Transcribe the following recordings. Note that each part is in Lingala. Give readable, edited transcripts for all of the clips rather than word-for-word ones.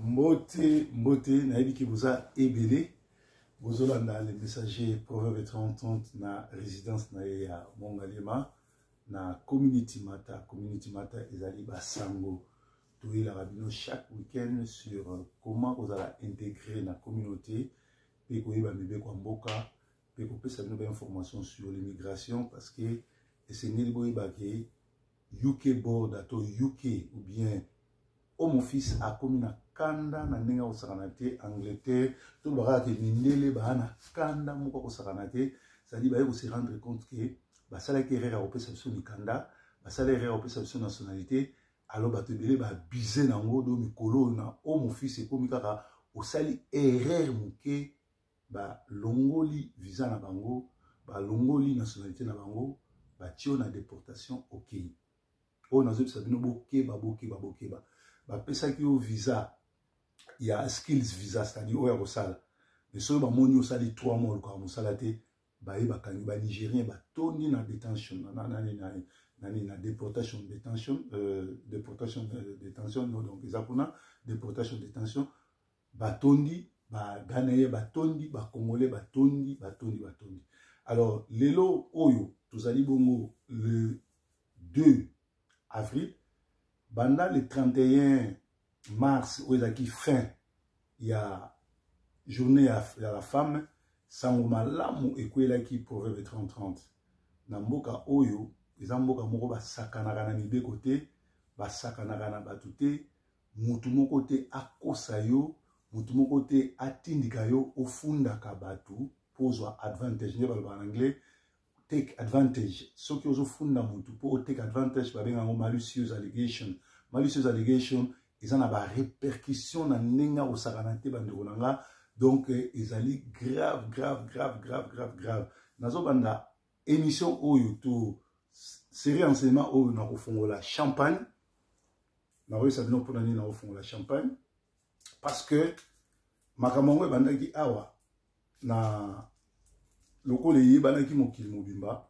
Mbote, naïbi qui vous a ébélé. Vous avez le messager Proverbe 30 na résidence na ya Mongalema na community mata ezali basango tout la rabino chaque week-end sur comment vous allez intégrer la communauté et ko yeba mebe kwa mboka et ko pesa bino information sur l'immigration parce que c'est né boy ba ke UK board to UK ou bien mon fils a commis na kanda na nenga osakanate Angleterre tout le reste que mindele ba na kanda moko osakanate ça dit ba il faut se rendre compte que ba sala ki erreur au pesa biso mikanda ba sala erreur au pesa biso nationalité alors ba te belé ba bize na ngo do mikolo na mon fils e komi kaka osali erreur muke ba longoli visa na bango ba longoli nationalité na bango ba tio na déportation OK o na zo sabino bokeba ba pesa ki au visa il y a skills visa c'est-à-dire au rosal mais so ba moni osali 3 mois ko mosalate ba e ba kangi ba nigérien ba toni na détention na déportation détention donc ezakuna déportation détention ba tondi ba ganaye ba tondi ba congolais ba tondi alors lelo oyo tozali bongo le 2 avril pendant le 31 mars où il y a fin il y a journée à la femme sangoma lamu ekwela ki proverbe 30 na mboka oyo ezamboka moko ba sakanaka na mibe côté ba sakanaka na batute mutu moko te akosa yo mutu moko te atindika yo ofunda ka batu pozwa advantage ne balba en anglais take advantage so ki ozo funda mutu po take advantage ba benga ngo malicious allegation ezana ba répercussion na nenga osakanate bandeko nanga donc ezali grave nazo banda émission oyo to série enseignement oyo na kofongola champagne na oyo sabino pona ni na kofongola champagne parce que makamongo bandaki awa na lokole yebana ki mokili mobimba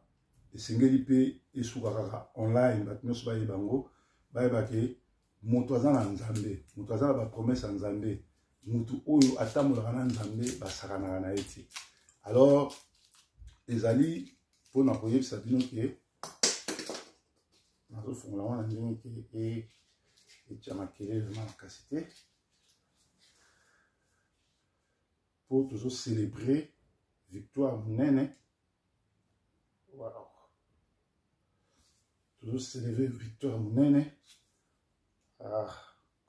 esengeli pe esuka kaka online batinoso ba yebango ba yebake moto azana nzambe moto azana ba promesse nzambe mutu oyo atamolaka na nzambe basakanaka na eti alors ezali mpona koyebisa bino ke nazofungola wana ndenge ke etya makelele makasi te po tozocélébrer victoire monene voilà tozocélébrer victoire monene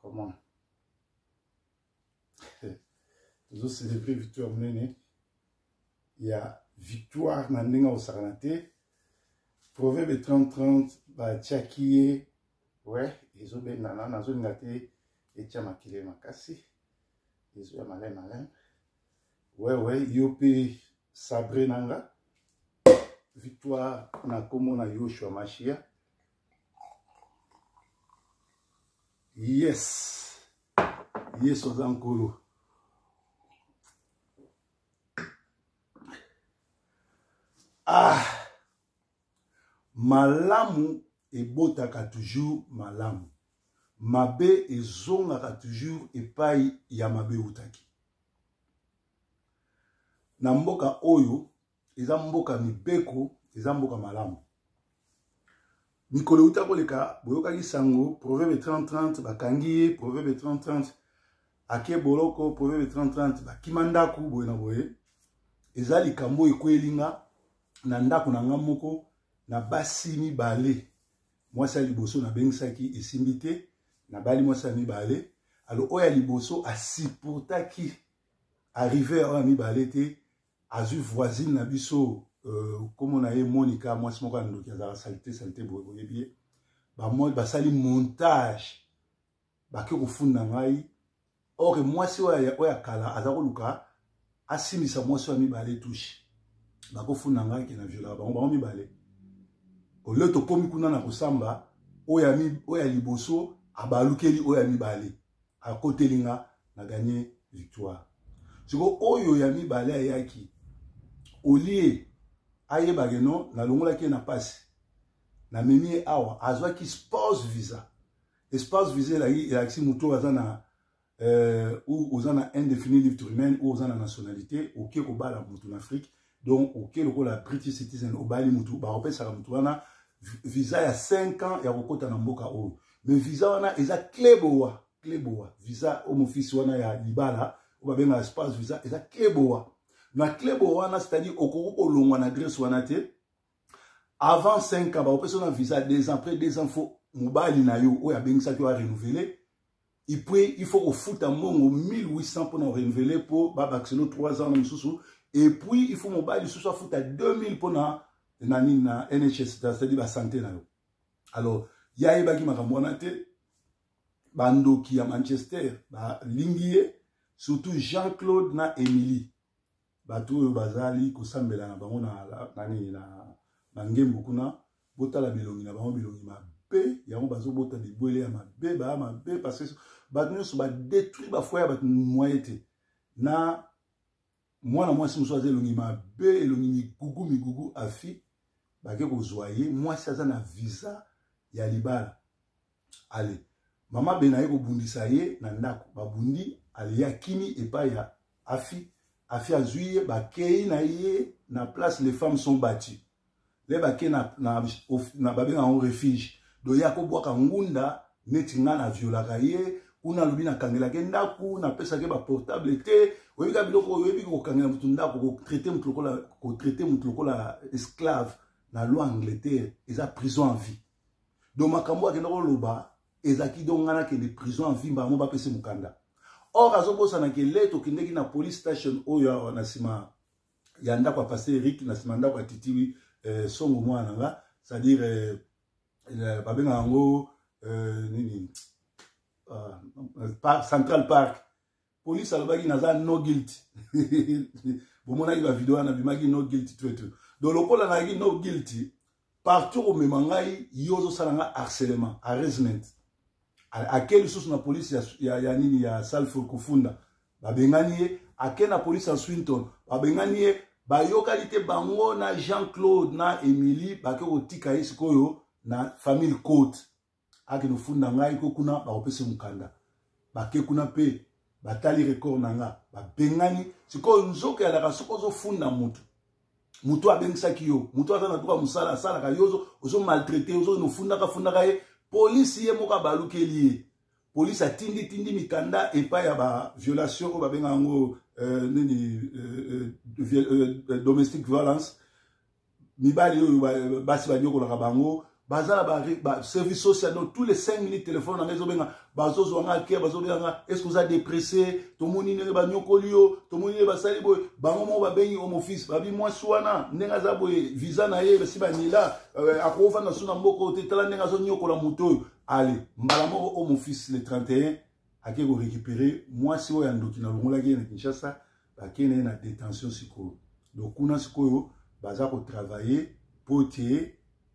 comment nous célébrer victoire monene il y a victoire na ndinga osakanate proverbe 30 ba tchakiye ouais ezo benana nazo ngate etya makile makasi ezo ya malin ouais yope sabre nanga victoire na komo na Yoshua Mashia yes ozankolo malamu ebotaka toujours malamu mabe ezongaka toujours epai ya mabe utaki na mboka oyo eza mboka mibeko eza mboka malamu mikolo utakoleka boyokaki sango proverbe 30 bakangi ye proverbe 30 ake boloko proverbe 30 bakimandaku boye na boye eza likambo ekwelinga na ndako na nga moko na basi mibale mwasi ya liboso na bengisaki esimbi te na bali mwasi ya mibale alo oyo ya liboso asipotaki arrivé oyo ya mibale te azwi voisine na biso komo na ye Monica mwasi moko ya ndoki azala salite boyebi ye basali montage bake kofunda ngai or mwasi oyo ya kala aza koluka asimisa mwasi ya mibale touche bakofunda ngai ke na viola bango mibale ole to komi kuna na kosamba oyo ya liboso abalukeli oyo ya mibale akotelinga na gagner victoire siko oyo ya mibale ayaki olie ayebake no na longolaki na pasi na memi awa azwaki spouse visa espace visa elakisi mutu aza ou aux en indéfini livre tourmen ou aux en nationalité ok ko bala mutu en Afrique donc ok le la British citizen au bali mutu ba opé ça mutu wana visa ya 5 ans ya kokota na mboka o mais visa wana eza kleboa visa au office wana ya libala ou ba benga espace visa eza kleboa na kleboa wana c'est-à-dire okoko longwa na adresse wana te avant 5 ans ba opé ça na visa 2 ans après 2 ans faut mobali na yo o ya bengisa ki wa renouveler. Et puis, il faut au foot à mon 1800 pour nous renouveler pour Babaxeno 3 ans. Et puis, il faut mon bail soit foot à 2000 pour na NHS, c'est-à-dire la santé. Alors, il y a des gens qui Bando qui à Manchester, Linguier, surtout Jean-Claude na Emily. Batou Bazali, Kosambela, na bango na ngembo kuna, bota la bilongi na bango bilongi ma be, yango bazo bota de boile ya ma be parce que batnu so ba détruire ba foyer bat moyete. Na moi na moi si msoaze longi ma be elongi mi gugu afi ba ke ko zoyer moi ça na visa ya libala. Allez, mama be na ye ko bundisa ye na ndako ba bundi ali ya kini epa ya afi azuye ba kei na ye na place les femmes sont battues. Les baké na babé en refuge. Do yako bwaka ngunda neti nga na violaka ye kuna lubi na kangela ke ndaku na pesa ke ba portable te oyika biloko oyebi ko kangela mutu ndako ko traiter mutu lokola esclave na loi Angleterre eza prison en vie. Do makambo akendako loba ezaki dongana ke de prison en vie ba mo ba pese mukanda. Or azobosa na ke leto kindeki na police station oyo na sima ya ndako a passer Eric na sima ndako a titiwi songo mwana nga c'est-à-dire babenga ngo nini Central Park police alobaki naza no guilty bomona ki ba vidéo na bimaki no guilty tout donc lokola na ki no guilty partout au memangai yozo salanga harcèlement harassment à quelle source na police ya nini ya Salford Kufunda babengani akena police à Swinton babengani bayokalité bango na Jean-Claude na Emily bake otika isikoyo na famille Côte ake no funda ngai ko kuna ba opese mukanda bake kuna pe batali record nanga babengani sikoyo nzoka ya la soko zo funda mutu abengisa kiyo mutu atana tuka musala sala ka yozo ozo maltraiter ozo no funda ka ye police ye moka balukeli police atindi mikanda epa ya ba violation ko babenga ngo domestic violence mibali yo basi banyoko la bango bazala ba service social dans tous les 5 minutes téléphone na rezo benga bazozo nga ke bazobenga est-ce que vous êtes dépressé to moni ne banyoko liyo to moni ba sali boy bango mo ba bengi home office babi moi swana nenga za boy visa na ye basi banila akova na suna mboko te tala nenga zo nyoko la moto allez mbala mo home office le 31 ake ko récupérer moi si oya ndoki na longola ki na Kinshasa bakene na détention siko donc kuna siko baza ko travailler potier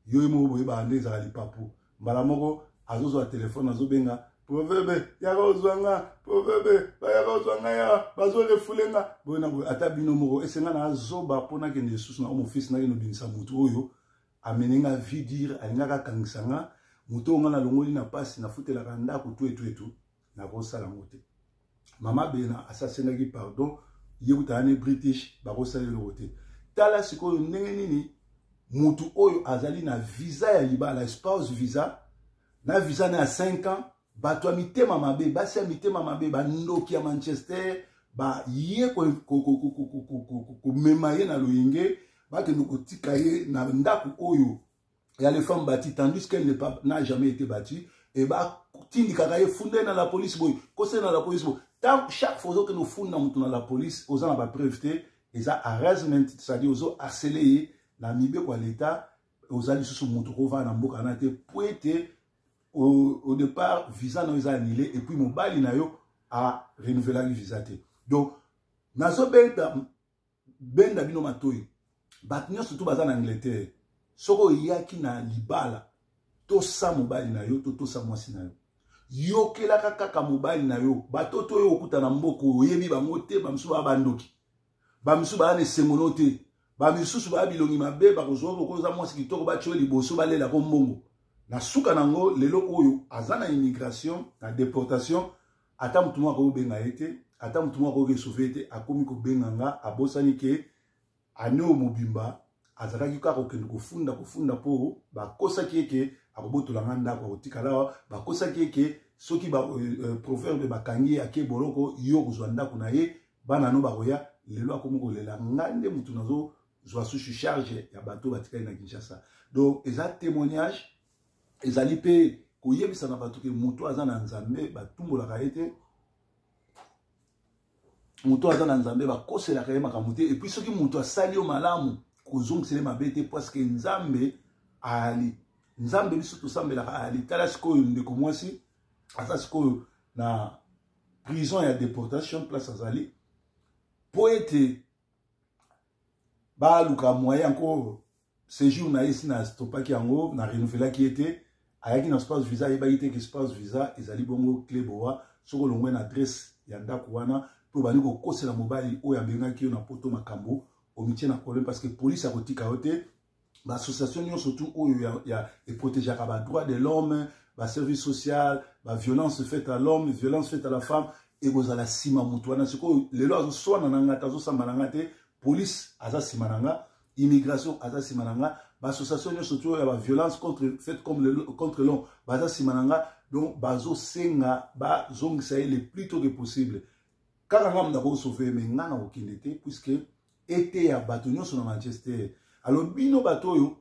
yo mo boye ba ndeza ali papu mbala moko azozo a téléphone azobenga proverbe ya kozwanga proverbe ba ya kozwanga ya bazo refulenga bona bo ata bino moko esenga na azoba pona ke ndesusu na home office na kino binisa mutu oyo amenenga vidire alingaka kangisanga mutu nga na longoli na pasi na futela kanda ku tu na kosala mote mama bena asasena ki pardon yebutane British ba kosala lote tala sikoyo ndenge nini mutu oyo azali na visa ya libala spouse visa na visa na 5 ans bato ya mitema mabe basi ya mitema mabe bandoki ya Manchester ba ye ko mema ye na loyenge bakendo kotika ye na ndako oyo ya les femmes bâties tandis qu'elle n'a jamais été battue et ba tindi kaka ye funde na la police boy kose na la police boy tant chaque fois que nous funda mutu na la police aux en ba preuve et ça harassment c'est-à-dire aux harceler na mibe kwa l'état aux ali sous mutu ko va na mboka na te poete au départ visa na isa annulé et puis mobali na yo a renouveler le visa te donc nazo benda bino matoyi batnyo surtout baza na Angleterre soko yaki na libala to sa mobali na yo to sa mwasi na yo yokela kaka mobali na yo batoto yo okuta na mboko oyebi bango te bamsu ba bandoki bamsu ba ne semono te bamisusu ba bilongi mabe ba kozwa koza mwasi kitoko ba tcho liboso balela ko mbongo na suka nango lelo oyo azana immigration na déportation ata mutu moko akobenga ete ata mutu moko akoresauve ete akomi kobenga nga abosani ke aneo mobimba azalaki kaka kokende kofunda mpo bakosaki eke akobotola nga ndako akotikala awa bakosaki eke soki proverbe bakangi ake boloko yo kozwa ndako na ye bana no bakoya lelo akomi kolela nga nde mutu nazozwa susu charge ya bato batikali na Kinshasa. Donc eza témoignage ezali mpe koyebisa na bato ke mutu aza na nzambe batumbolaka ye te, mutu aza na nzambe bakoselaka ye makambo te, epuis soki mutu asali yo malamu kozongisele mabe te parce que nzambe ali nzambe biso tosambelaka ali. Tala sikoyo ndeko mwasi aza sikoyo na prison ya déportation place azali po ete baluka moyen encore séjour na ye si na stopaki yango na renouvelaki ete ayaki na espace visa yebaki te ke espace visa ezali bongo clé boa soko longwe na adresse ya ndako wana po bandi kokosela mobali oyo abengaki yo na poto makambo omitie na problème parce que police akotika yo te. L'association nyonso surtout oyo ya eprotégeaka ba droit de l'homme, ba service social, ba violence faite à l'homme, violence faite à la femme, ekozala sima mutu wana sikoyo lelo azoswana na nga azosamba na nga te, police aza sima na nga, immigration aza sima na nga, ba association nyonso surtout ya ba violence faite contre l'homme baza sima na nga. Donc bazosenga bazongisa ye le plus tôt que possible kaka nga mundako sauver me nga na kokende te puisque ete ya bato nyonso na Manchester. Alors bino bato oyo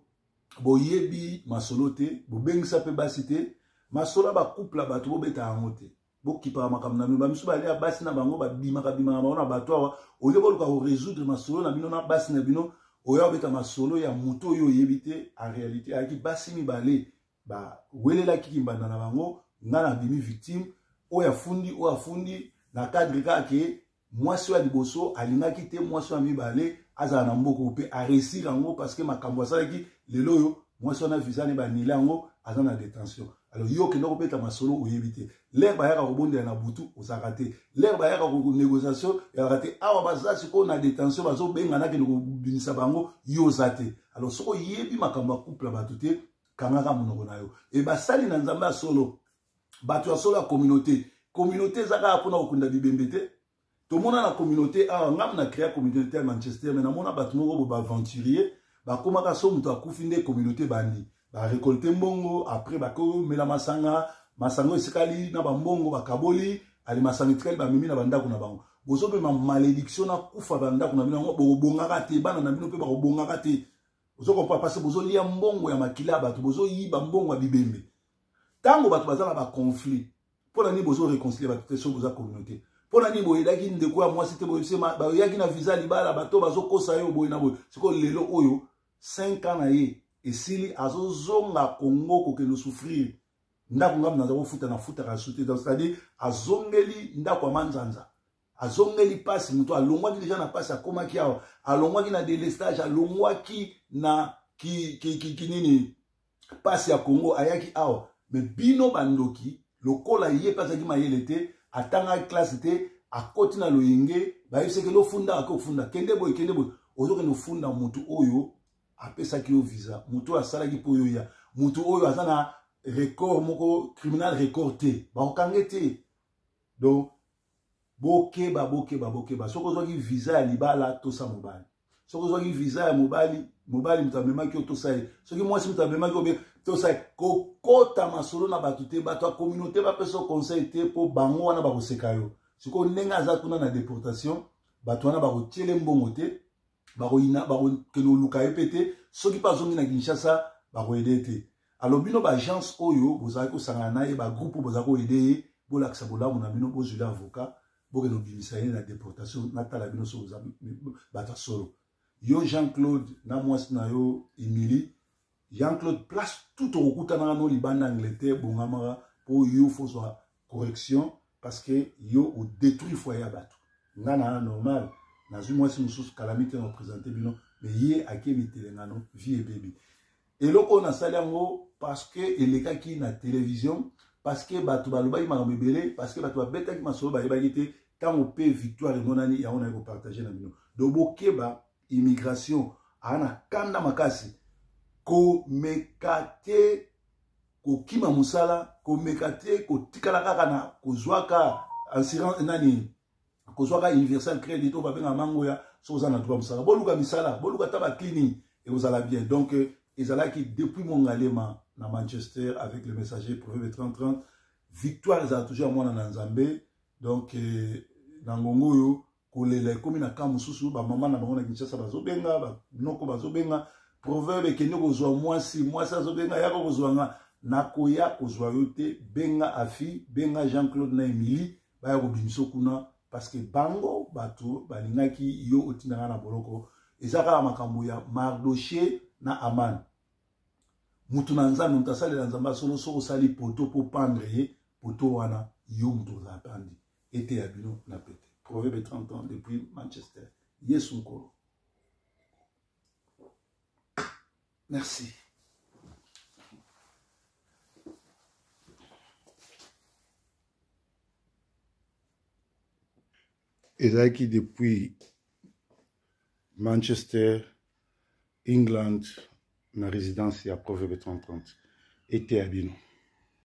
boyebi masolo te bobengisa pe basi te masolo ba couple bato bobeta yango te bokipa makambo na bino bamisu balia basi na bango babimaka bango na bato awa oyo boluka ko résoudre masolo na bino na basi na bino oyo obeta masolo ya mutu oyo oyebi te en réalité aki basi mibale ba welelaki kimbanda na bango nga na bimi victime oyo afundi na cadre kake mwasi wa liboso alingaki te mwasi wa mibale azala na mboko pe a réussir yango parce que makambo asalaki lelo yo mwasi wana visa ne banila yango aza na détention. Alors yo kende kopeta masolo oyebi te l'air bayaka kobondela na butu ozaka te l'air bayaka ko négociation ya te awa bazasi ko na détention bazobenga na kende kobinisa bango yo zate. Alors soko yebi makambo couple bato te kangaka monoko na yo e basali na nzambe ya solo bato ya solo ya communauté zaka pona kokunda bibembe te. Tout le monde a la communauté, on a créé la communauté à Manchester, mais on a battu un aventurier, comme on a fait une communauté bandi, récolter mbongo, après mais la masanga esikali na bambongo bakaboli, ali masanga esikali ba mimi na banda kuna bango. Bozo pe ma malédiction na kufa banda kuna bina ngo bongaka te, bana na bino pe ba bongaka te. Bozo comprendre parce que bozo lia mbongo ya makila bato, bozo yiba mbongo ya bibembe. Tango bato bazala ba conflit, pour la ni bozo réconcilier bato te so boza communauté. Pour la ni boye daki ndeko ya mwasi te boye sema ba yaki na visa libala bato bazo kosa yo boye na boye siko lelo oyo 5 ans na ye esili azozonga Congo kokendo souffrir ndako ngam na zako futa na futa ka souté c'est-à-dire azongeli ndako ya manzanza azongeli passe muto alongwaki déjà na passe akomaki awa alongwaki na délestage alongwaki na ki nini passe ya Congo ayaki awa mais bino bandoki lokola ye pasaki mayele te atanga classe te akoti na loyenge bayebiseke lofunda akofunda kende boy ozoke no funda mutu oyo apesaki yo visa mutu asalaki po yo ya mutu oyo azana record moko criminal record te baokange te. Donc bokeba soko ozwaki visa ya libala tosa mobali soko ozwaki visa ya mobali mutu amemaki yo tosa ye soki mwasi mutu amemaki yo tosa kokota masolo na bato te bato ya communauté bapesa conseil te po bango wana bakoseka yo siko ndenge aza kuna na déportation bato wana bakotiele mbongo te bakokende oluka ye pe te soki mpe azongi na Kinshasa bakoyede te. Alors bino baagence oyo bozalaki kosangana na ye bagroupe oyo bozalaki koyede ye bolakisa bolamu na bino bozwila avocat bokende obimisa ye na déportation natala bino so bato ya solo yo Jean-Claude na mwasi na yo Emily Jean-Claude place tout au kutana no libanda Angleterre bongamara pour yo fozwa correction parce que yo o détruit foyer bato ngana normal nazu mwasi mususu calamité no présenter bino mais ye akemi telengano vie baby et loko na sali yango parce que elekaki na télévision parce que bato balobaki makambo ebele parce que bato babetaki masolo bayebaki te tango pe victoire emonani yango na ko partager na bino do bokeba immigration ana kanda makasi ko mekate ko kima musala ko mekate ko tikala kaka na ko zwaka assurance nani kozwaka universal credit to babenga mango ya soza na droit musala boluka misala boluka taba clinique et vous allez bien donc ezalaki depuis Mongalema na Manchester avec le messager Proverbe 30-30 victoire za toujours mwana na Nzambe donc na ngongo yo kolela komi na kamususu ba mama na bango na Kinshasa bazobenga ba noko bazobenga Proverbe kende kozwa mwasi azobenga yako kozwanga nakoya kozwa yote benga afi benga Jean-Claude na Emily baya kobimiso kuna parce que bango bato balingaki yo otinanga na boloko ezaka la makambo ya Mardoché na Aman mutu na nzambe mutasalela nzamba solo soko sali poto po pendre ye poto wana yo mutu za pandi ete ya bino na pete. Proverbe 30 ans depuis Manchester. Yesu nkolo. Merci. Ezaki depuis Manchester, England, na résidence à Proverbe 30-30. Ete à bino.